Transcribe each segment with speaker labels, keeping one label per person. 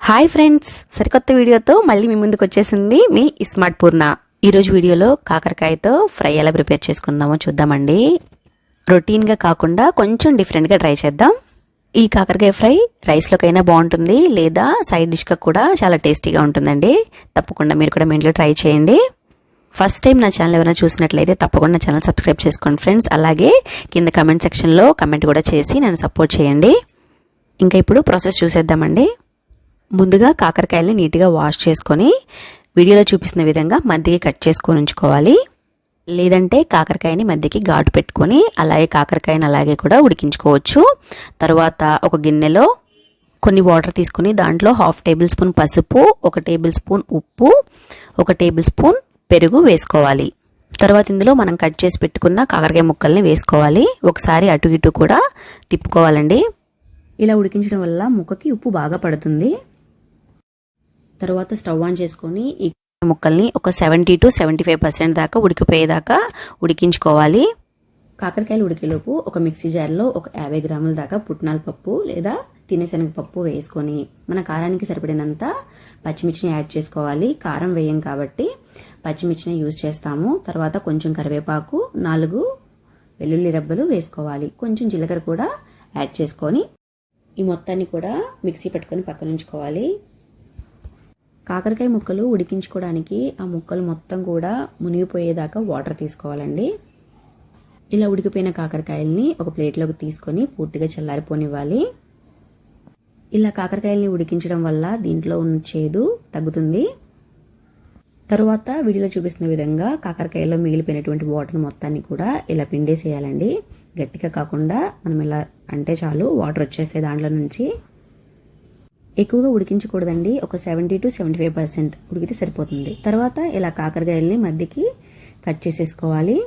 Speaker 1: Hi friends, సరికొత్త వీడియోతో మళ్ళీ మీ ముందుకు వచ్చేసింది మీ స్మార్ట్ పూర్ణ. ఈరోజు వీడియోలో కాకరకాయతో ఫ్రై ఎలా ప్రిపేర్ చేసుకుందామో చూద్దామండి. రొటీన్గా కాకుండా కొంచెం డిఫరెంట్గా ట్రై చేద్దాం. ఈ కాకరకాయ ఫ్రై రైస్లోకైనా బాగుంటుంది, లేదా సైడ్ డిష్గా కూడా చాలా టేస్టీగా ఉంటుందండి. తప్పకుండా మీరు కూడా మీ ఇంట్లో ట్రై చేయండి. ఫస్ట్ టైం నా ఛానల్ ఎవరైనా చూసినట్లయితే తప్పకుండా నా ఛానల్ సబ్స్క్రైబ్ చేసుకోండి ఫ్రెండ్స్. అలాగే కింద కమెంట్ సెక్షన్లో కమెంట్ కూడా చేసి నన్ను సపోర్ట్ చేయండి. ఇంకా ఇప్పుడు ప్రాసెస్ చూసేద్దామండి. ముందుగా కాకరకాయల్ని నీట్గా వాష్ చేసుకొని వీడియోలో చూపిస్తున్న విధంగా మధ్యకి కట్ చేసుకొని ఉంచుకోవాలి. లేదంటే కాకరకాయని మధ్యకి ఘాటు పెట్టుకొని అలాగే కాకరకాయని అలాగే కూడా ఉడికించుకోవచ్చు. తర్వాత ఒక గిన్నెలో కొన్ని వాటర్ తీసుకుని దాంట్లో 1/2 టేబుల్ స్పూన్ పసుపు, 1 టేబుల్ స్పూన్ ఉప్పు, 1 టేబుల్ స్పూన్ పెరుగు వేసుకోవాలి. తర్వాత ఇందులో మనం కట్ చేసి పెట్టుకున్న కాకరకాయ ముక్కల్ని వేసుకోవాలి. ఒకసారి అటు ఇటు కూడా తిప్పుకోవాలండి. ఇలా ఉడికించడం వల్ల ముక్కకి ఉప్పు బాగా పడుతుంది. తర్వాత స్టవ్ ఆన్ చేసుకొని ఈ ముక్కల్ని ఒక 70 to 75% దాకా ఉడికిపోయేదాకా ఉడికించుకోవాలి. కాకరకాయలు ఉడికేలోపు ఒక మిక్సీ జార్లో ఒక 50 గ్రాముల దాకా పుట్నాల పప్పు లేదా తినేశనగపప్పు వేసుకొని మన కారానికి సరిపడినంత పచ్చిమిర్చిని యాడ్ చేసుకోవాలి. కారం వేయం కాబట్టి పచ్చిమిర్చిని యూజ్ చేస్తాము. తర్వాత కొంచెం కరివేపాకు, 4 వెల్లుల్లి రెబ్బలు వేసుకోవాలి. కొంచెం జీలకర్ర కూడా యాడ్ చేసుకొని ఈ మొత్తాన్ని కూడా మిక్సీ పట్టుకొని పక్కన ఉంచుకోవాలి. కాకరకాయ ముక్కలు ఉడికించుకోవడానికి ఆ ముక్కలు మొత్తం కూడా మునిగిపోయేదాకా వాటర్ తీసుకోవాలండి. ఇలా ఉడికిపోయిన కాకరకాయల్ని ఒక ప్లేట్లోకి తీసుకొని పూర్తిగా చల్లారిపోనివ్వాలి. ఇలా కాకరకాయల్ని ఉడికించడం వల్ల దీంట్లో ఉన్న చేదు తగ్గుతుంది. తరువాత వీడియోలో చూపిస్తున్న విధంగా కాకరకాయలో మిగిలిపోయినటువంటి వాటర్ మొత్తాన్ని కూడా ఇలా పిండేసేయాలండి. గట్టిగా కాకుండా మనం ఇలా అంటే చాలు వాటర్ వచ్చేస్తే దాంట్లో నుంచి. ఎక్కువగా ఉడికించకూడదండి, ఒక 70 to 75% ఉడికితే సరిపోతుంది. తర్వాత ఇలా కాకరకాయల్ని మధ్యకి కట్ చేసేసుకోవాలి.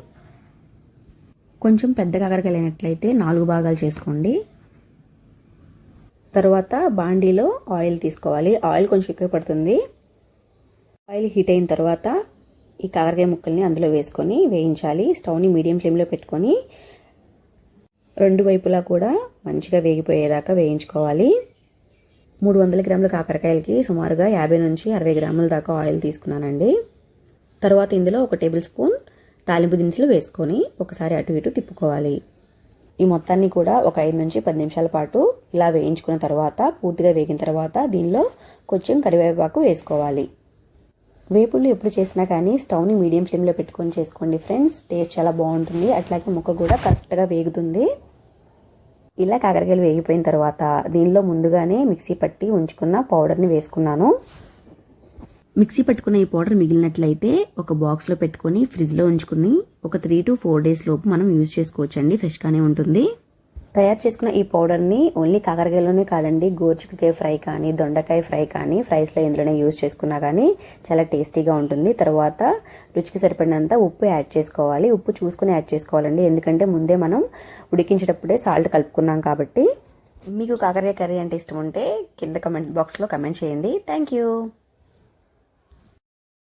Speaker 1: కొంచెం పెద్ద కాకరకాయలు అయినట్లయితే 4 భాగాలు చేసుకోండి. తర్వాత బాండీలో ఆయిల్ తీసుకోవాలి. ఆయిల్ కొంచెం ఎక్కువ పడుతుంది. ఆయిల్ హీట్ అయిన తర్వాత ఈ కాకరకాయ ముక్కల్ని అందులో వేసుకొని వేయించాలి. స్టవ్ని మీడియం ఫ్లేమ్లో పెట్టుకొని 2 వైపులా కూడా మంచిగా వేగిపోయేదాకా వేయించుకోవాలి. 300 గ్రాముల కాకరకాయలకి సుమారుగా 50 నుంచి 60 గ్రాముల దాకా ఆయిల్ తీసుకున్నానండి. తర్వాత ఇందులో 1 టేబుల్ స్పూన్ తాలింపు దినుసులు వేసుకొని ఒకసారి అటు ఇటు తిప్పుకోవాలి. ఈ మొత్తాన్ని కూడా ఒక 5 నుంచి 10 నిమిషాల పాటు ఇలా వేయించుకున్న తర్వాత పూర్తిగా వేగిన తర్వాత దీనిలో కొంచెం కరివేపాకు వేసుకోవాలి. వేపుళ్ళు ఎప్పుడు చేసినా కానీ స్టవ్ని మీడియం ఫ్లేమ్లో పెట్టుకొని చేసుకోండి ఫ్రెండ్స్. టేస్ట్ చాలా బాగుంటుంది. అట్లాగే ముక్క కూడా కరెక్ట్గా వేగుతుంది. ఇలా కాకరకాయలు వేగిపోయిన తర్వాత దీనిలో ముందుగానే మిక్సీ పట్టి ఉంచుకున్న పౌడర్ని వేసుకున్నాను. మిక్సీ పట్టుకున్న ఈ పౌడర్ మిగిలినట్లయితే ఒక బాక్స్లో పెట్టుకొని ఫ్రిడ్జ్లో ఉంచుకుని ఒక 3 to 4 days లోపు మనం యూజ్ చేసుకోవచ్చండి. ఫ్రెష్గానే ఉంటుంది. తయారు చేసుకున్న ఈ పౌడర్ని ఓన్లీ కాకరకాయలోనే కాదండి, గోరుచిక్కుడుకాయ ఫ్రై కానీ, దొండకాయ ఫ్రై కానీ, ఫ్రైస్లో ఇందులోనే యూజ్ చేసుకున్నా కానీ చాలా టేస్టీగా ఉంటుంది. తర్వాత రుచికి సరిపడినంత ఉప్పు యాడ్ చేసుకోవాలి. ఉప్పు చూసుకుని యాడ్ చేసుకోవాలండి, ఎందుకంటే ముందే మనం ఉడికించేటప్పుడే సాల్ట్ కలుపుకున్నాం కాబట్టి. మీకు కాకరకాయ కర్రీ అంటే ఇష్టం ఉంటే కింద కమెంట్ బాక్స్లో కమెంట్ చేయండి. Thank you.